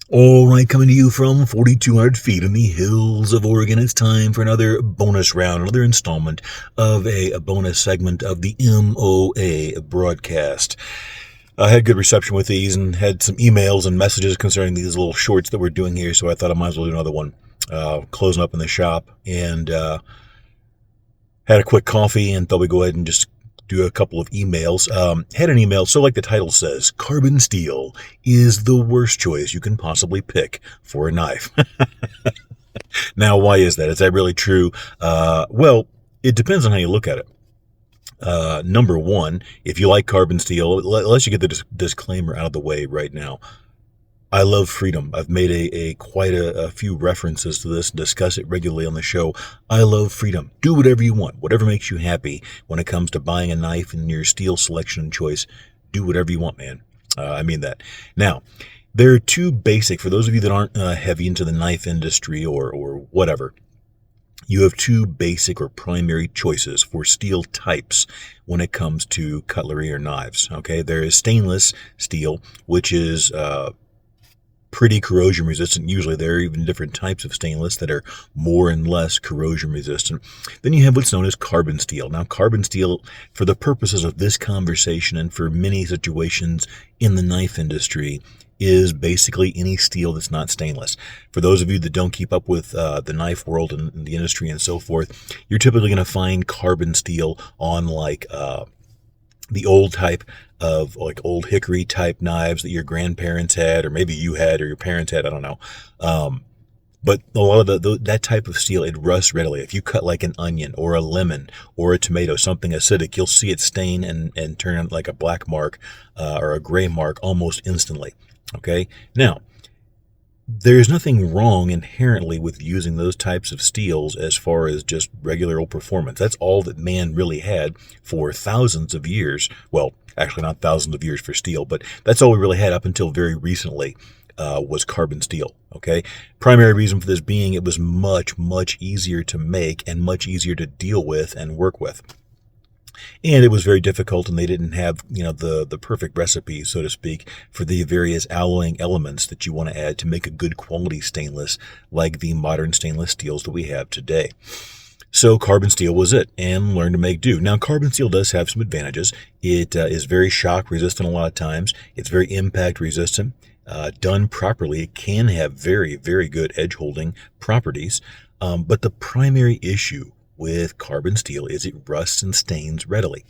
All right, coming to you from 4,200 feet in the hills of Oregon, it's time for another bonus round, another installment of a bonus segment of the MOA broadcast. I had good reception with these and had some emails and messages concerning these little shorts that we're doing here, so I thought I might as well do another one. Closing up in the shop and had a quick coffee and thought we'd go ahead and just do a couple of emails. Had an email, so like the title says, carbon steel is the worst choice you can possibly pick for a knife. Now, why is that? Is that really true? Well, it depends on how you look at it. Number one, if you like carbon steel, let's you get the disclaimer out of the way right now. I love freedom. I've made quite a few references to this and discuss it regularly on the show. I love freedom. Do whatever you want, whatever makes you happy when it comes to buying a knife and your steel selection and choice. Do whatever you want, man. I mean that. Now, there are two basic, for those of you that aren't heavy into the knife industry or whatever, you have two basic or primary choices for steel types when it comes to cutlery or knives. Okay, there is stainless steel, which is pretty corrosion resistant. Usually there are even different types of stainless that are more and less corrosion resistant. Then you have what's known as carbon steel. Now, carbon steel, for the purposes of this conversation and for many situations in the knife industry, is basically any steel that's not stainless. For those of you that don't keep up with the knife world and the industry and so forth, you're typically going to find carbon steel on like the old type of like old hickory type knives that your grandparents had, or maybe you had, or your parents had, I don't know. But a lot of that type of steel, it rusts readily. If you cut like an onion or a lemon or a tomato, something acidic, you'll see it stain and turn like a black mark or a gray mark almost instantly. Okay? Now, there's nothing wrong inherently with using those types of steels as far as just regular old performance. That's all that man really had for thousands of years. Well, actually not thousands of years for steel, but that's all we really had up until very recently was carbon steel. Okay. Primary reason for this being it was much, much easier to make and much easier to deal with and work with. And it was very difficult, and they didn't have, the perfect recipe, so to speak, for the various alloying elements that you want to add to make a good quality stainless, like the modern stainless steels that we have today. So carbon steel was it, and learn to make do. Now, carbon steel does have some advantages. It is very shock resistant a lot of times. It's very impact resistant. Done properly, it can have very, very good edge holding properties. But the primary issue with carbon steel is it rusts and stains readily.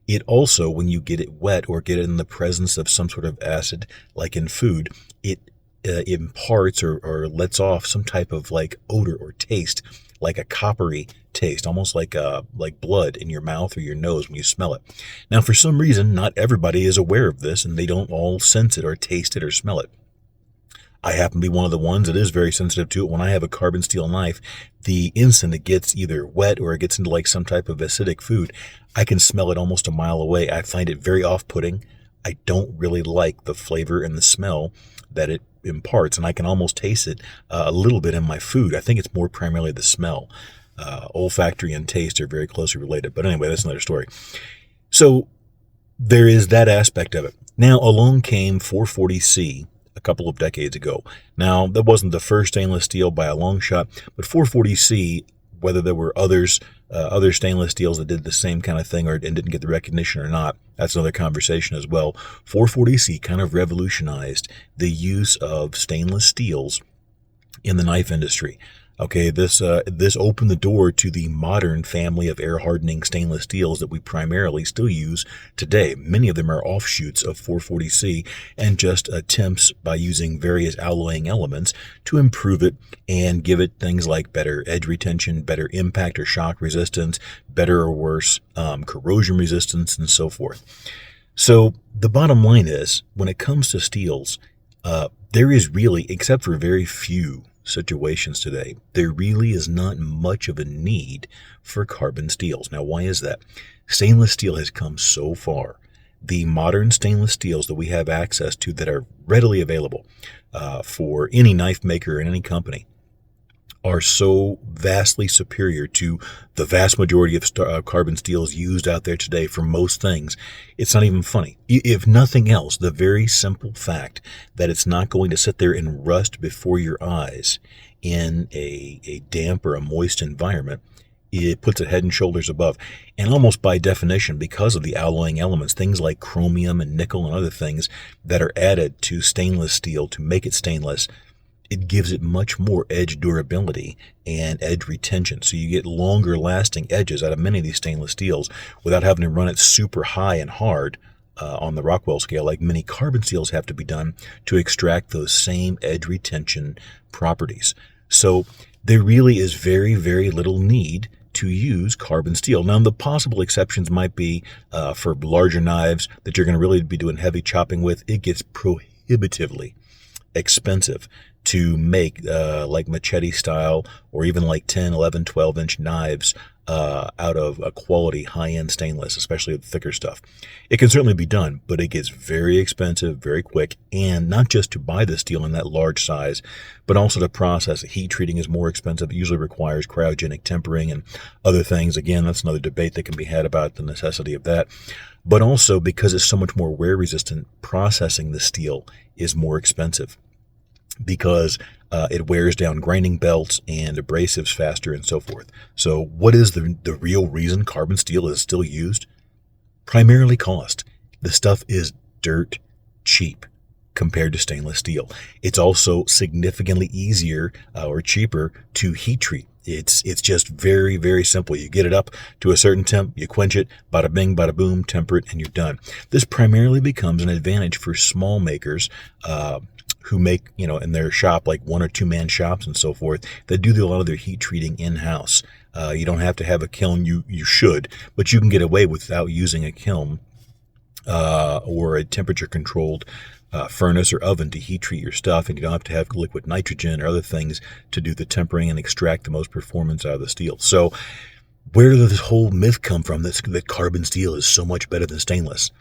It also, when you get it wet or get it in the presence of some sort of acid, like in food, it imparts or lets off some type of like odor or taste, like a coppery taste, almost like blood in your mouth or your nose when you smell it. Now, for some reason, not everybody is aware of this, and they don't all sense it or taste it or smell it. I happen to be one of the ones that is very sensitive to it. When I have a carbon steel knife, the instant it gets either wet or it gets into like some type of acidic food, I can smell it almost a mile away. I find it very off-putting. I don't really like the flavor and the smell that it imparts, and I can almost taste it a little bit in my food. I think it's more primarily the smell. Olfactory and taste are very closely related. But anyway, that's another story. So there is that aspect of it. Now, along came 440C, a couple of decades ago. Now, that wasn't the first stainless steel by a long shot, but 440C, whether there were other stainless steels that did the same kind of thing and didn't get the recognition or not, that's another conversation as well. 440C kind of revolutionized the use of stainless steels in the knife industry. Okay, this opened the door to the modern family of air hardening stainless steels that we primarily still use today. Many of them are offshoots of 440C and just attempts by using various alloying elements to improve it and give it things like better edge retention, better impact or shock resistance, better or worse corrosion resistance, and so forth. So the bottom line is, when it comes to steels, there is really, except for very few situations today, there really is not much of a need for carbon steels. Now, why is that? Stainless steel has come so far. The modern stainless steels that we have access to that are readily available for any knife maker in any company are so vastly superior to the vast majority of carbon steels used out there today for most things, it's not even funny. If nothing else, the very simple fact that it's not going to sit there and rust before your eyes in a damp or a moist environment, it puts it head and shoulders above. And almost by definition, because of the alloying elements, things like chromium and nickel and other things that are added to stainless steel to make it stainless, it gives it much more edge durability and edge retention. So you get longer lasting edges out of many of these stainless steels without having to run it super high and hard on the Rockwell scale, like many carbon steels have to be done to extract those same edge retention properties. So there really is very, very little need to use carbon steel. Now, the possible exceptions might be for larger knives that you're going to really be doing heavy chopping with. It gets prohibitively expensive to make like machete style or even like 10, 11, 12-inch knives out of a quality high-end stainless, especially the thicker stuff. It can certainly be done, but it gets very expensive very quick, and not just to buy the steel in that large size, but also to process it. Heat treating is more expensive. It usually requires cryogenic tempering and other things. Again, that's another debate that can be had about the necessity of that. But also because it's so much more wear resistant, processing the steel is more expensive, because it wears down grinding belts and abrasives faster and so forth. So what is the real reason carbon steel is still used? Primarily cost. The stuff is dirt cheap compared to stainless steel. It's also significantly easier or cheaper to heat treat. It's just very, very simple. You get it up to a certain temp, you quench it, bada bing, bada boom, temper it, and you're done. This primarily becomes an advantage for small makers who make, in their shop, like 1 or 2 man shops and so forth, that do a lot of their heat treating in-house. You don't have to have a kiln. You should, but you can get away without using a kiln or a temperature-controlled furnace or oven to heat treat your stuff, and you don't have to have liquid nitrogen or other things to do the tempering and extract the most performance out of the steel. So where did this whole myth come from that carbon steel is so much better than stainless?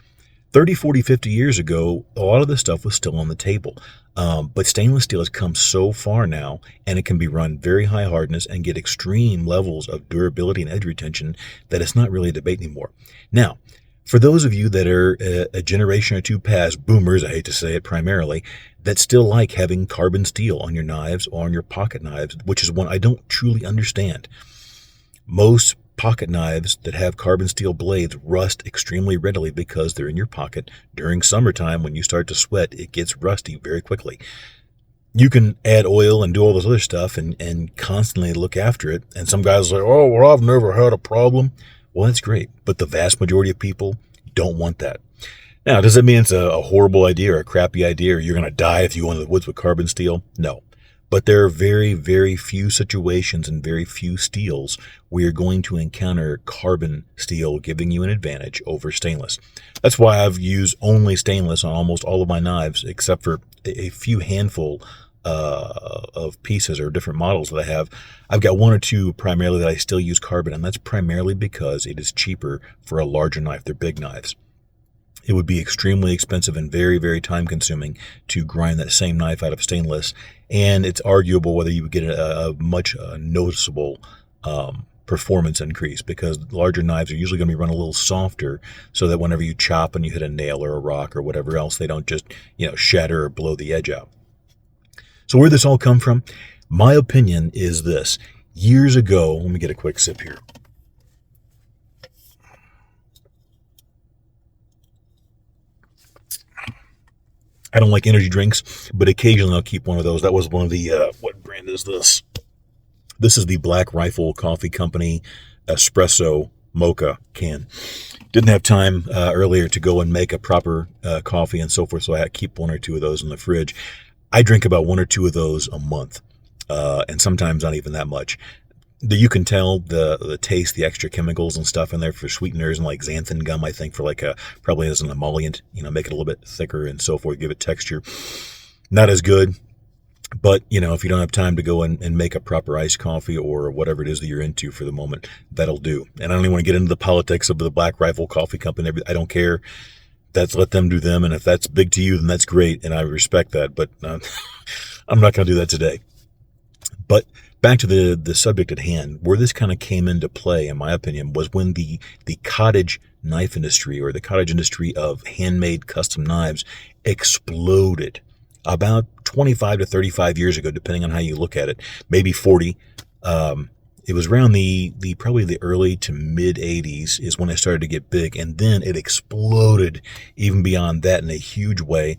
30, 40, 50 years ago, a lot of this stuff was still on the table. But stainless steel has come so far now, and it can be run very high hardness and get extreme levels of durability and edge retention, that it's not really a debate anymore. Now, for those of you that are a generation or two past, boomers, I hate to say it primarily, that still like having carbon steel on your knives or on your pocket knives, which is one I don't truly understand. Most pocket knives that have carbon steel blades rust extremely readily because they're in your pocket. During summertime, when you start to sweat, it gets rusty very quickly. You can add oil and do all this other stuff and constantly look after it. And some guys say, oh, well, I've never had a problem. Well, that's great. But the vast majority of people don't want that. Now, does that mean it's a horrible idea or a crappy idea, or you're going to die if you go into the woods with carbon steel? No. But there are very, very few situations and very few steels where you're going to encounter carbon steel giving you an advantage over stainless. That's why I've used only stainless on almost all of my knives, except for a few handful of pieces or different models that I have. I've got 1 or 2 primarily that I still use carbon, and that's primarily because it is cheaper for a larger knife. They're big knives. It would be extremely expensive and very, very time consuming to grind that same knife out of stainless. And it's arguable whether you would get a much noticeable performance increase, because larger knives are usually going to be run a little softer, so that whenever you chop and you hit a nail or a rock or whatever else, they don't just, shatter or blow the edge out. So where this all come from? My opinion is this. Years ago, let me get a quick sip here. I don't like energy drinks, but occasionally I'll keep one of those. That was one of the, what brand is this? This is the Black Rifle Coffee Company Espresso Mocha can. Didn't have time earlier to go and make a proper coffee and so forth, so I had to keep 1 or 2 of those in the fridge. I drink about 1 or 2 of those a month, and sometimes not even that much. You can tell the taste, the extra chemicals and stuff in there for sweeteners, and like xanthan gum, I think, for like probably as an emollient, make it a little bit thicker and so forth, give it texture. Not as good, but if you don't have time to go and make a proper iced coffee or whatever it is that you're into for the moment, that'll do. And I don't even want to get into the politics of the Black Rifle Coffee Company. I don't care. Let them do them, and if that's big to you, then that's great, and I respect that. But I'm not going to do that today. But Back to the subject at hand, where this kind of came into play, in my opinion, was when the cottage knife industry, or the cottage industry of handmade custom knives, exploded about 25 to 35 years ago, depending on how you look at it, maybe 40. It was around the probably the early to mid 80s is when it started to get big, and then it exploded even beyond that in a huge way.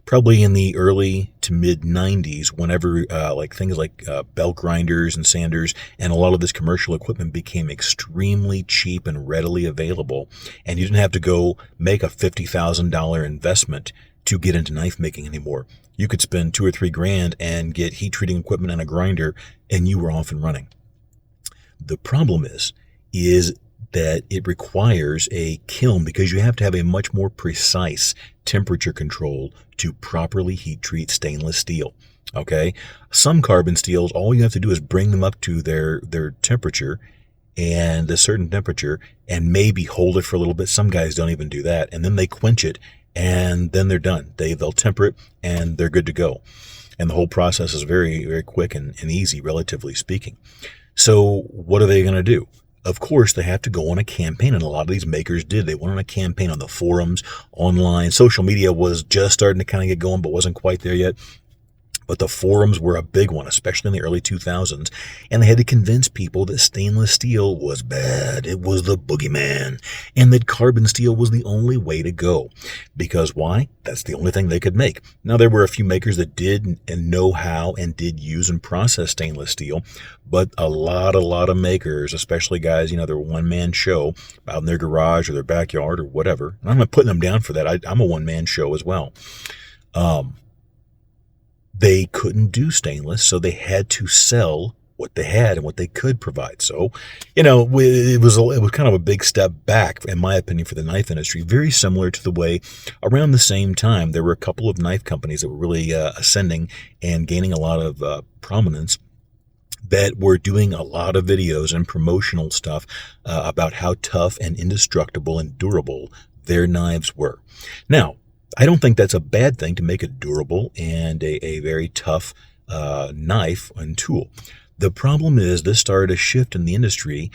Probably in the early to mid 90s, whenever like things like belt grinders and sanders and a lot of this commercial equipment became extremely cheap and readily available, and you didn't have to go make a $50,000 investment to get into knife making anymore. You could spend $2 or $3 grand and get heat treating equipment and a grinder, and you were off and running. The problem is that it requires a kiln, because you have to have a much more precise temperature control to properly heat treat stainless steel. Okay? Some carbon steels, all you have to do is bring them up to their temperature, and a certain temperature, and maybe hold it for a little bit. Some guys don't even do that, and then they quench it, and then they're done. They'll temper it, and they're good to go. And the whole process is very, very quick and easy, relatively speaking. So what are they going to do? Of course, they have to go on a campaign, and a lot of these makers did. They went on a campaign on the forums, online. Social media was just starting to kind of get going, but wasn't quite there yet. But the forums were a big one, especially in the early 2000s, and they had to convince people that stainless steel was bad. It was the boogeyman, and that carbon steel was the only way to go. Because why? That's the only thing they could make. Now, there were a few makers that did and know how and did use and process stainless steel, but a lot of makers, especially guys, their one-man show out in their garage or their backyard or whatever, and I'm not putting them down for that. I'm a one-man show as well. They couldn't do stainless, so they had to sell what they had and what they could provide. So, it was kind of a big step back, in my opinion, for the knife industry. Very similar to the way, around the same time, there were a couple of knife companies that were really ascending and gaining a lot of prominence, that were doing a lot of videos and promotional stuff about how tough and indestructible and durable their knives were. Now, I don't think that's a bad thing to make a durable and a very tough knife and tool. The problem is this started a shift in the industry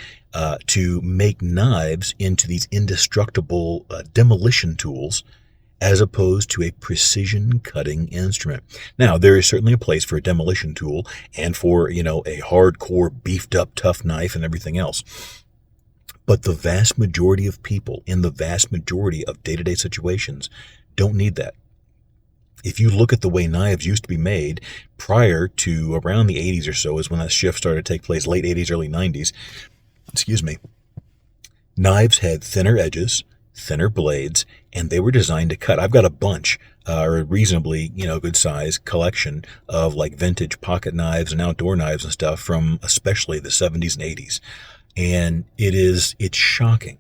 to make knives into these indestructible demolition tools, as opposed to a precision cutting instrument. Now, there is certainly a place for a demolition tool and for, a hardcore beefed up tough knife and everything else. But the vast majority of people in the vast majority of day-to-day situations don't need that. If you look at the way knives used to be made prior to around the 80s or so, is when that shift started to take place, late 80s, early 90s, knives had thinner edges, thinner blades, and they were designed to cut. I've got a bunch, or a reasonably, good size collection of like vintage pocket knives and outdoor knives and stuff from especially the 70s and 80s. And it's shocking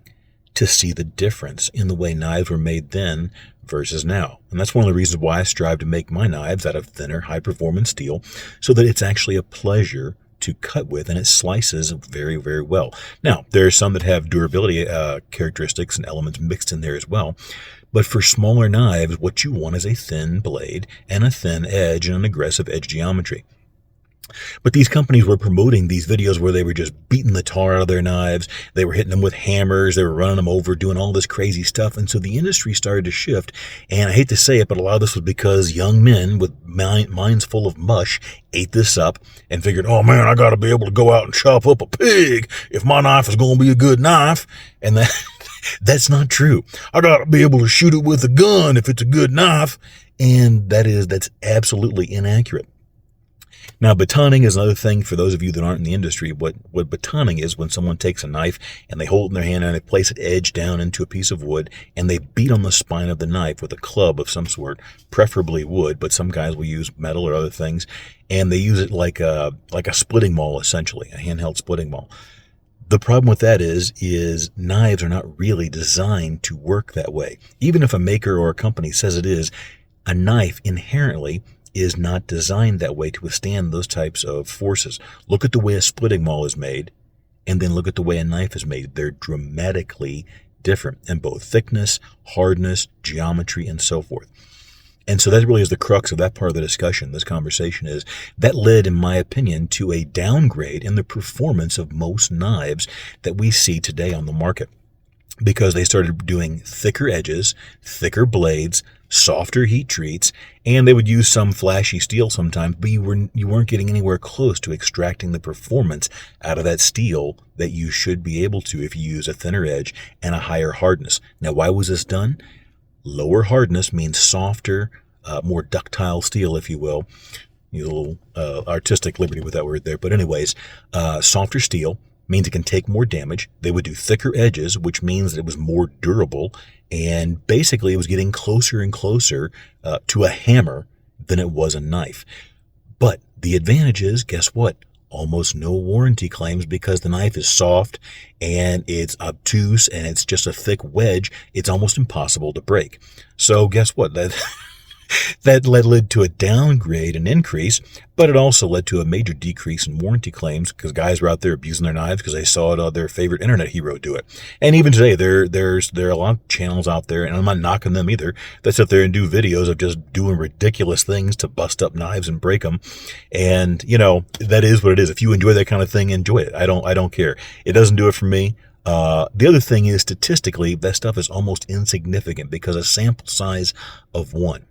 to see the difference in the way knives were made then versus now. And that's one of the reasons why I strive to make my knives out of thinner, high-performance steel, so that it's actually a pleasure to cut with, and it slices very, very well. Now, there are some that have durability characteristics and elements mixed in there as well. But for smaller knives, what you want is a thin blade and a thin edge and an aggressive edge geometry. But these companies were promoting these videos where they were just beating the tar out of their knives. They were hitting them with hammers. They were running them over, doing all this crazy stuff. And so the industry started to shift. And I hate to say it, but a lot of this was because young men with minds full of mush ate this up and figured, oh man, I got to be able to go out and chop up a pig if my knife is going to be a good knife. And that's not true. I got to be able to shoot it with a gun if it's a good knife. And that's absolutely inaccurate. Now, batoning is another thing for those of you that aren't in the industry. What batoning is when someone takes a knife and they hold it in their hand and they place it edge down into a piece of wood and they beat on the spine of the knife with a club of some sort, preferably wood, but some guys will use metal or other things, and they use it like a splitting maul, essentially, a handheld splitting maul. The problem with that is knives are not really designed to work that way. Even if a maker or a company says it is, a knife inherently is not designed that way to withstand those types of forces. Look at the way a splitting maul is made, and then look at the way a knife is made. They're dramatically different in both thickness, hardness, geometry, and so forth. And so that really is the crux of that part of the discussion, this conversation is, that led, in my opinion, to a downgrade in the performance of most knives that we see today on the market. Because they started doing thicker edges, thicker blades, softer heat treats, and they would use some flashy steel sometimes, but you weren't getting anywhere close to extracting the performance out of that steel that you should be able to if you use a thinner edge and a higher hardness. Now, why was this done? Lower hardness means softer, more ductile steel, if you will. You a little artistic liberty with that word there. But anyways, softer steel means it can take more damage. They would do thicker edges, which means that it was more durable. And basically, it was getting closer and closer to a hammer than it was a knife. But the advantage is, guess what? Almost no warranty claims because the knife is soft and it's obtuse and it's just a thick wedge. It's almost impossible to break. So guess what? That led to a downgrade and increase, but it also led to a major decrease in warranty claims because guys were out there abusing their knives because they saw their favorite internet hero do it. And even today, there are a lot of channels out there, and I'm not knocking them either, that sit there and do videos of just doing ridiculous things to bust up knives and break them. And, that is what it is. If you enjoy that kind of thing, enjoy it. I don't care. It doesn't do it for me. The other thing is, statistically, that stuff is almost insignificant because a sample size of one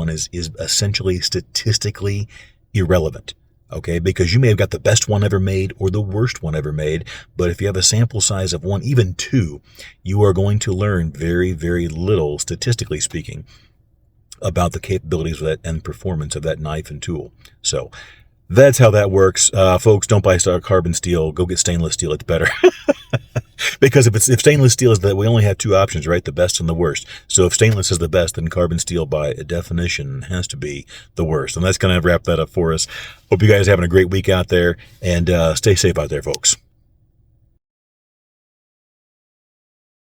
is essentially statistically irrelevant, okay? Because you may have got the best one ever made or the worst one ever made, but if you have a sample size of one, even two, you are going to learn very, very little, statistically speaking, about the capabilities of that and performance of that knife and tool. So that's how that works. Folks, don't buy carbon steel. Go get stainless steel. It's better. Because if stainless steel is that, we only have two options, right? The best and the worst. So if stainless is the best, then carbon steel by definition has to be the worst. And that's going to wrap that up for us. Hope you guys are having a great week out there, and stay safe out there, folks.